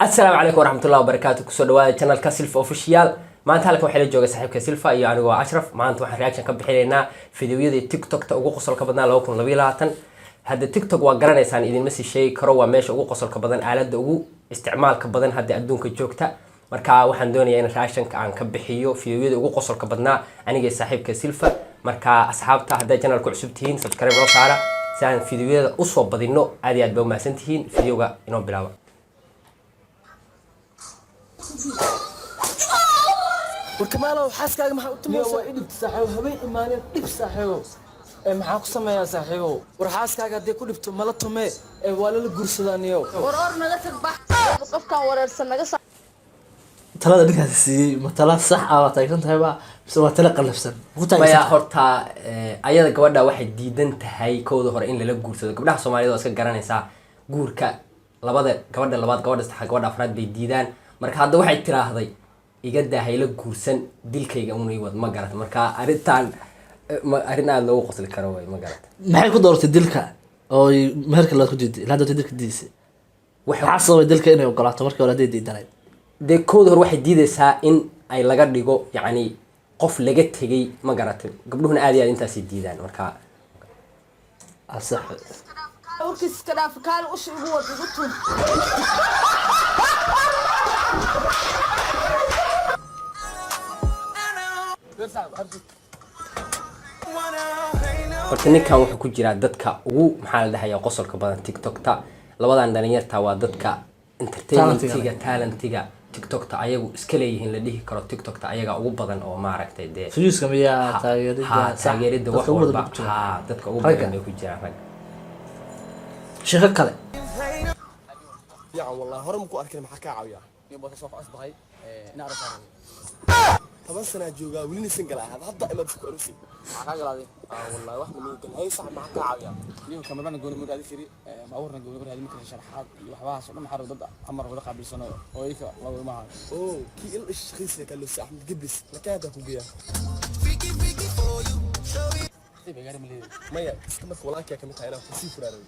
السلام عليكم ورحمة الله وبركاته كسر دواء channel كسلفا official ما أنت هلكم حلو جوجا صاحب كسلفا يعني أنا أشرف ما أنت واحد رياكشن كم بحيلنا فيديوهات التيك توك تأوجو قصر كبدنا لو كنا لبيلاتن هذا التيك توك وقرنا إنسان إذا مسي شيء كروا ماشي أوجو قصر كبدنا آلات أوجو استعمال كبدنا هذا أدون كجوكتا مركا waxaan doonayaa in raashin aan ka bixiyo fiidiyowada ugu qosolka badnaa aniga saaxiibka Silfa marka asxaabta hadda channelku cusub tihiin subscribe noo saara si aan fiidiyowada u soo badino aad iyo aad baa mahadsan tihiin fiidiyowga inoo bilaabo warkamaalow xaaskaaga maxaa u tumaysaa idib saaxiibo habeen imaaneen dib saaxiibo maxaa ku sameeyaa saaxiibo war xaaskaaga hadday ku dhibto mala tume waa lala guursadaaniyo war naga tag bax qofkan wareersan naga talada ninkaas siiyay ma tala sax ah waa taagan tahay baa mise waa tala qalafsan maya horta ayada gabadha waxay diidan tahay kooda hore in lala guursado gabdhaha Soomaaliyeed oo iska garanaysa guurka labada gabadha labaad gabadha saddexaad gabadha afraad bay diidaan marka hadda waxay tiraahday iga daahay la guursan dilkayga uun wad ma garat marka arintan aad loogu qosli karo way ma garat maxay ku doortay dilka oo meherka la ku diiday la doortay dilka diisay waxa sababay dilka inay ogolaato markii hore diidanay de kooda hore waxay diidaysaa in ay laga dhigo yani qof laga tagay ma garatay gabdhuhuna aad iyo aad intaas diidaan marka asax warkiis ka dhaaf kaal u sheego wad ugu tun horta ninkan wuxuu ku jiraa dadka ugu maxaa la dhahayaa qosolka badan TikTok-ta labadan dhalinyarta waa dadka entertainment-iga talent-iga TikTok-ta ayagu iska leeyihiin la dhihi karo TikTok-ta ayaga ugu badan oo maaragtay de fiyuuska miyaa taageerida wax walba dadka ugu badan bay ku jiraan rag sheeko kale يا والله هرم كو أركن محكا عويا يبغى تصف أصبحي نعرف طبعا سنة جوجا ولين سنجل هذا هذا إما بسكو أرسي محكا قلادي والله واحد من يمكن هاي صح محكا عويا اليوم كمان نقول مود هذه شيء ما أورنا نقول هذه ممكن شرحات وحواها صرنا محرر ضد أمر ولا قبل سنة ويك الله ما أوه كي إيش خيس لك اللي سأحمد جبس لكذا كوجيا مايا استمك والله كي كم تاينا في فراري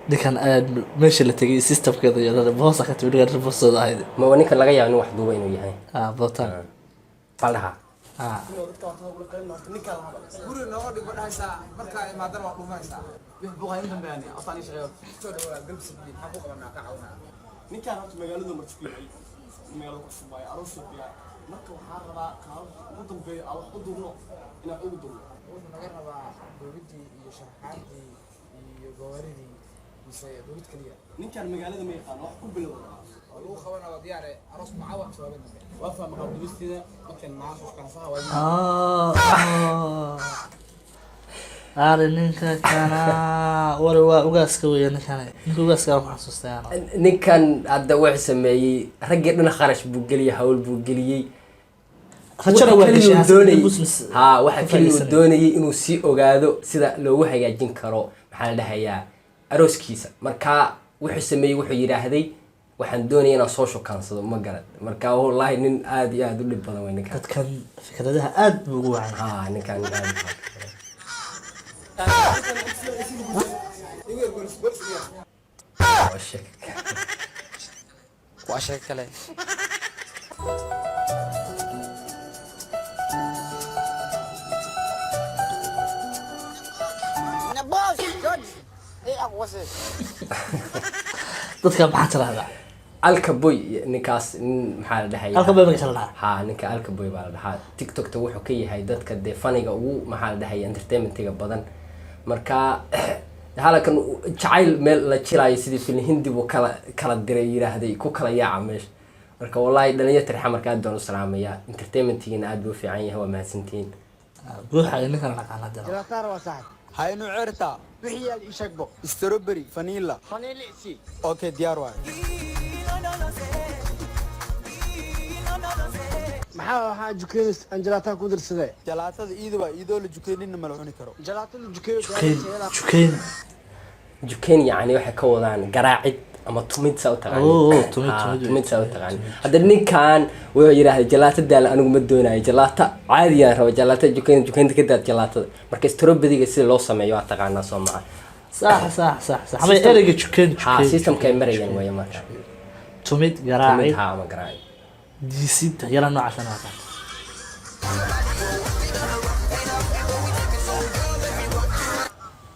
ninkan meesha la tagay systemkeeda iyo boosa ka timid boosada ahayd ma waa ninkan laga yaabo inuu wax duuba inuu yahay bootan faldaha guri nooga dhig wadhaysa marka imaadana waa dhumaysa bixbuuqa intan baani afani shaqeeyo soo dhawaad galbsi biin ha ku qabanaa ka caawina ninkaan horta magaalada martiqiyay magaalada ku subay aroosiya marka waxaa rabaa qaab ugu dambeeyo aan wax u durno inaan ugu durno wuxuu naga rabaa dowladii iyo sharaxaadii iyo gowaaridii mise dowlad kaliya ninkaan magaalada ma yaqaan wax ku bilowda oo lagu qabanayo diyaare aroos macawa sababay وافهم مع دبستينا لكن معاه كان صح واجي ninka kana wari waa ugaaska weeye ninka ugaaska aan xasuustaa ninkan hadda wuxuu sameeyay ragga dhan kharash buu galiyay hawl buu galiyay rajana waa gashay waxa kaliya doonayay inuu si ogaado sida loogu hagaajin karo maxaa la dhahayaa arooskiisa marka wuxuu sameeyay wuxuu yiraahday waxaan doonayaa inaan soo shukaansado ma garad marka wallahi nin aad iyo aad u dhib badan way ninkan dadkan fikradaha aad buu ugu wacay ninkan waa sheeko kale dadka maxaa tirahdaa alkaboy ninkaas maxaa la dhahayaa alkaboy ma gashaa ha ninka alkaboy baa la dhahaa TikTok-ta wuxuu ka yahay dadka de faniga ugu maxaa la dhahayaa entertainment-iga badan marka halkan jacayl meel la jilaayo sidii film hindi buu kala diray yiraahday ku kala yaaca meesha marka wallahi dhalinyarta xamarka aad baan u salaamayaa entertainment-iina aad buu fiican yahay waa mahadsantihiin buuxa ninkan naqaanada jalaataar waa saaxib hay nu cirta wixii aad ii sheegbo strawberry vanilla fanilisi okay diyaar waay maxaa waxaa jukeeys aan jalaataa ku dirsaday jalaatada iidoo la jukeenina ma la cuni karo jalaatada jukeeyo jukeyn jukeyn yani waxay ka wadaan garaacid ama tumid saa u taqaan tumid saa u taqaan hadda ninkan wuxuu yiraahday jalaato daal anigu ma doonayo jalaato caadi aan rabo jalaato jukaynta ka daad jalaatada marka strawberry-ga sida loo sameeyo waa taqaanaa soo maha صح ama ereyga jukayn ha systemka ay marayaan way marka tumid garaacay ha ma garaacay diisid yala noocaas ah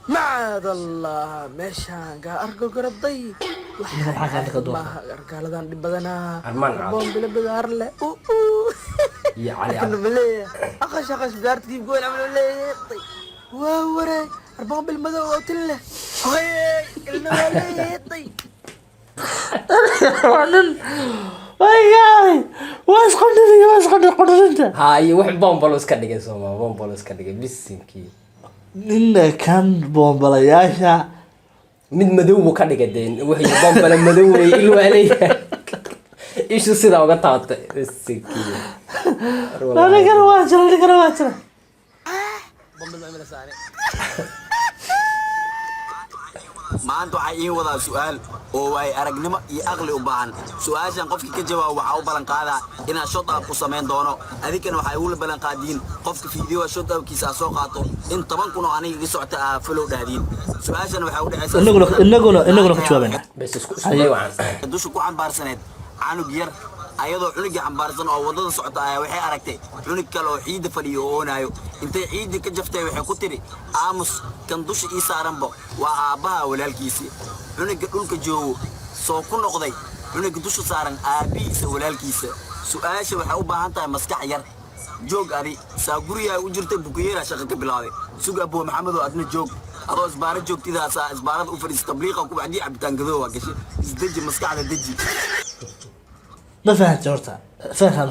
معاذ الله مشان أرجو قرضي قالدان بدنا أرمان بوم بلا بدار له يا علي كنا مليه أخش بدارت كيف قول عملوا ليه طيب ووري أربعة بالمدى وقتله هاي كلنا مليه طيب واسخن انت هاي واحد بومبلوس كدغه سوما بومبلوس كدغه بسنكي ninna kan boombalayasha mid madow buu ka dhigay deen wixii boombala madow way ilwaalay ishu sida uga taabtay bsnki aniga waa jira بومبل ما ساني maanta waxaa ii wadaa su'aal oo ay aragnimo iyo aqli u baahan su'aashan qofkii ka jawaab waxa uu balan qaadaa inaan shot up ku sameyn doono adigana waxa uu la balan qaadiin qofka fiidiyowga shot up kiisa soo qaato in 10 kun oo aniga iga socota follow dhahdin su'aashan waxa u dhacaysaa inaguna ka jawaabana bas isku waxaan dusha ku cambaarsaneed canug yar ayadoo cunuga cambaarsan oo wadada socota ayaa waxay aragtay cunug kale oo ciid fadhiyo oo oonayo intay ciid ka jaftay waxay ku tiri aamus kan dusha ii saaranba waa aabaha walaalkiisa cunuga dhulka joogo soo ku noqday cunuga dusha saaran aabihiisa walaalkiisa su'aasha waxay u baahan tahay maskax yar joog adi saa guriga u jirtay bukiyeera shaqo ka bilaabay suga Abu Maxamed oo adna joog adoo isbaara joogtidaas isbaarada u fadhiis tabliiqa ku bacdi cabitaan gadoo waa gashay isdeji maskaxda deji ما فهمت horta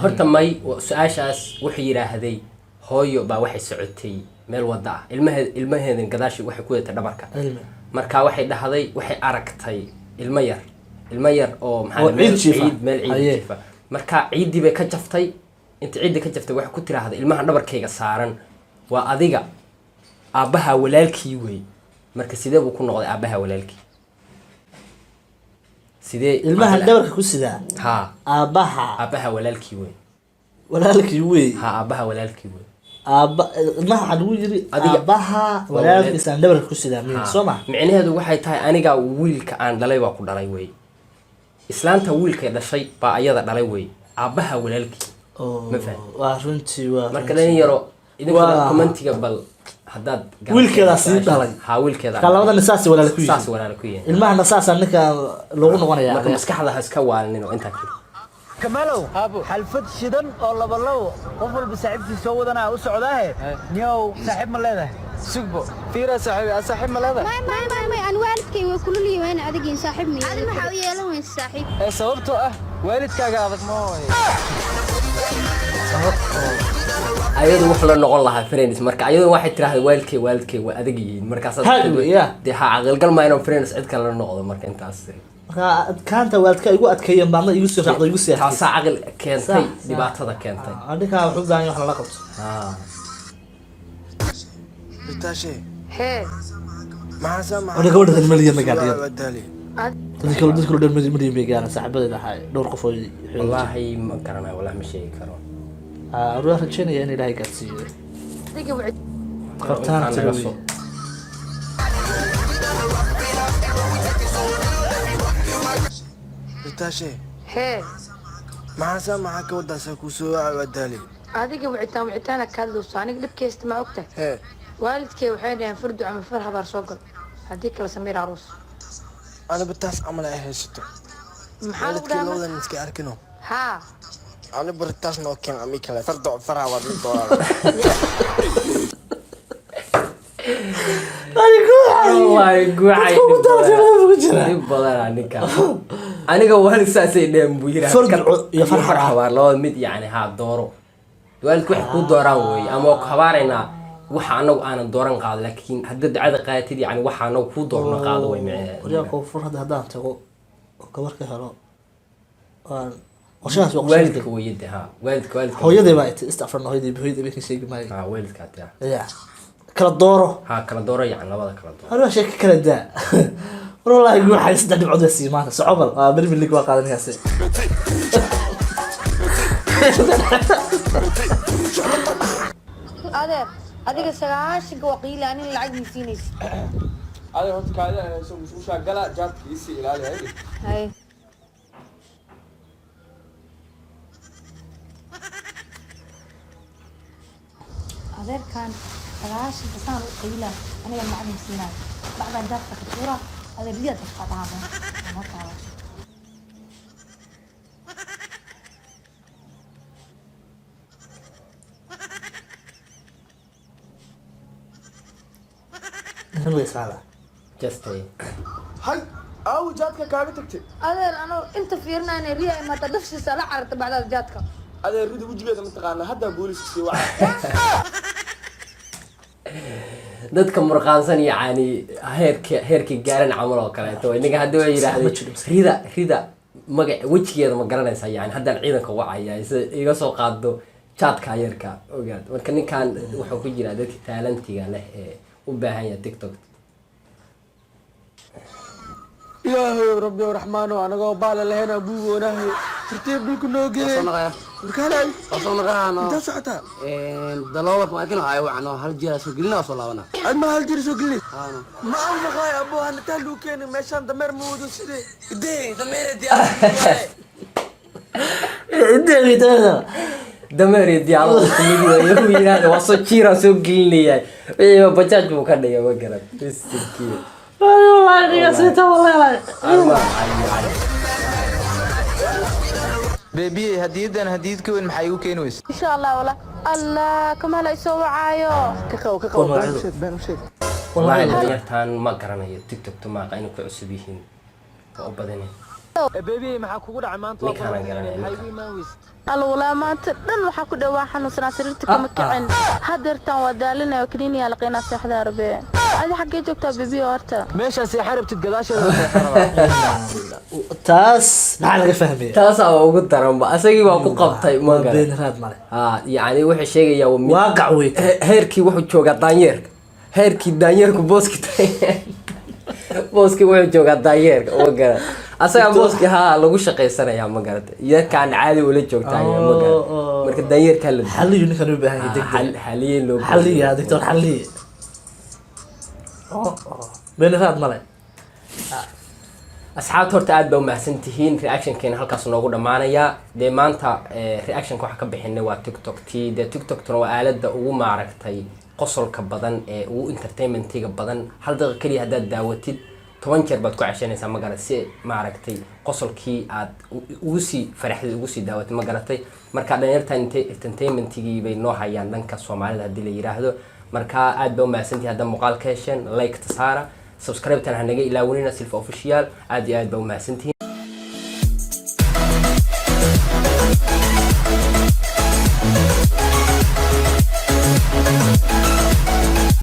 horta may su'aashaas wuxuu yiraahday hooyo baa waxay socotay meel wada ah ilmaheedan gadaashi waxay ku yeetay dhabarka marka waxay dhahday waxay aragtay ilmo yar oo maxaa ciid meel ciid marka ciidii bay ka jaftay inta ciidii ka jaftay waxay ku tiraahday ilmaha dhabarkayga saaran waa adiga aabaha walaalkii way marka sidee buu ku noqday aabaha walaalkii sidee ilmaha dhabarka ku sidaa ha aabaha walaalkii way ha aabaha walaalkii way ilmaha waxaa lagu yiri aabaha walaalkiisa dhabarka ku sidaa miin soo ma micnaheedu waxay tahay aniga wiilka aan dhalay waa ku dhalay way islaanta wiilka dhashay baa ayada dhalay way aabaha walaalkii ma fahmi waa runtii waa marka dhan yaro idinka commentiga bal hadaad wiilkeeda sii dhalay ha wiilkeeda ka labadana saas walaal ku yihiin saas walaal ku yihiin ilmaha saas ninka lagu noqonayaa marka maskaxda ha iska waalin oo inta kale كمالو حلفت شدن ولا بلو قفل بساعدتي سو ودنا u socdaahe niyow saaxiib ma leedahay سقبو فيرا صاحب ما لهذا ما أنا والدكي وكل اللي وين أدقين صاحبني أنا ما حاوي يلا وين صاحب sababtoo ah waalidkaaga adag ma hooyo ayadu wax la noqon lahaa friends marka ayadu waxay tiraahday waalidkay waa adag yihiin markaas de ha aqalgal ma inuu friends cid kale la noqdo marka intaas kaanta waalidka igu adkeeyeen baadna igu soo raacdo igu sii taas aqal keentay dhibaatada keentay adinka wuxuu baahan yahay wax la qabto bitaashe hee maxaa sama aniga gabadha maliyana ma gaadhiyo wadali dadka dhan maliyana ma gaadhiyo saaxiibada ahay dhowr qof oo wallahi ma garanayo wallahi ma sheegi karo ruux rajaynaya in ilaahay gaarsiiyo adiga wacid qabtaan naga bitaashe hee maxaa sama maxaa ka wadaasa ku soo wadali adiga wicitaana ka hadlowso aniga dhibkaysta ma ogtahay hee waalidkay waxay dhaheen fardu ama far habaar soo gal haddii kala sameyn aroos ana bitaas amal ay haysato maxaa lagu dhahaa labadan iska arkino haa ana bartaas noo keen ami kale fardo faraha wad doolaa aniga waalid saasay dheen buu yiri farxar habaar labada mid yani ha dooro waalidku wax ku dooraan way ama habaaraynaa waxa anagu aanan dooran qaad laakiin hadda ducada qaatid yani waxa anagu ku doorno qaado way macnaheedu wariyaa qof furhad hadaan tago gabarka helo qorshahaas waa waalidka wayda ha waalidka hooyaday baa istafran hooyaday bay ka sheegi maayo ha waalidka taa ya kala dooro ha kala dooro yani labada kala dooro hada sheeko kala daa والله يقول حيس دني بعود السيمان صعوبة بريمير ليج وقال نياسي adeer adiga 9 waqiil aan lacag misiinaysa adiga horta kaada inay soo musha gala jaadka isi ilaali hay adeerkan 9 sano waqiil aniga lacag misiinay bacda jaadka katuura adeer riyad qadaada ma taala هو يسمع just a hay aw jaadka kaaga tagtay adeer ano inta fiirnaa riya ma tadafsiisa la cararta bacda jaadka adeer rida wajigeeda ma taqaana hadda booliska sii wacay dadka murqaansan yani heerkii gaaran camal oo kaleeto inaga hadda way yiraahdeen rida magac wajigeeda ma garanaysa yani haddaan ciidanka wacaya iga soo qaado jaadka yarka ogaad marka ninkan wuxuu ku jiraa dadka talentiga leh ee u baahan yahay TikTok ilaahay rabbi raxmaano anagoo baala lahayn abuugoonahay tartiib dhulka noo geeyay warkaalay asoo naqaano inta socota daloobar ma arkino ay wacno hal jeer soo gelina soo laabana ad ma hal jir soo gelin ma aan maqay abo hantaa luu keenay meeshaan dameer ma wado sidee idee dameer diyaar dameer diyaarada ismiidiyo iyo yiraahdo waa soo jiiraan soo gelinayay wixii bajaaj buu ka dhigay ma garan istikiyo والله يا سيدي والله beebi hadiyadan hadiyad ka weyn maxay u keen weys insha Allah wala Allah kama la soo wacaayo ka qaw baan sheeg والله yartaan ma garanayo TikTok ma qeyn ku cusub yihiin oo badanay beebi maxaa kugu dhacay maanta ninkaan garanay haygu imaan weys alwala maanta dhan waxa ku dhawaa xanuunsanaa sariirta kama kicin hadeertan waa daalinayo kiniiniya la qeynaa seexda arbe adi xagee joogtaa beebi horta meesha si xarabtid gadaasheeda تاس ما لقى فهمي taas oo ugu daran ba asagii waa ku qabtay ma garan بين راد مالي yani wuxuu sheegayaa واقع ويك heerkii wuxuu joogaa daanyeerka heerkii daanyeerku booski booski wuxuu joogaa daanyeerka oo garan asaga booski lagu shaqeysanayaa ma garata yarkaan caadi wala joogtaa ma garan marka daanyeerka la حلي نكن بهاي دق xaliye loo حلي يا دكتور حلي بين راد مالي asxaabta horta aad baa u mahadsantihiin reactionkeena halkaas noogu dhamaanaya dee maanta reactionka waxa ka bixinay waa TikTok dee TikTok-tuna waa aaladda ugu maaragtay qosolka badan ee ugu entertainmentiga badan hal daqiiqo kaliya haddaad daawatid 10 jeer baad ku cashanaysaa ma garat si maaragtay qosolkii aad ugu sii faraxdid ugu sii daawatid ma garatay marka dhalinyarta entertainmentigii bay noo hayaan dhanka Soomaalida haddii la yiraahdo marka aad baa u mahadsantihiin hadda muuqaalka hesheen like ta saara subscribe tan hanaga ilaawinina silfa official aad iyo aad baa u mahadsantihiin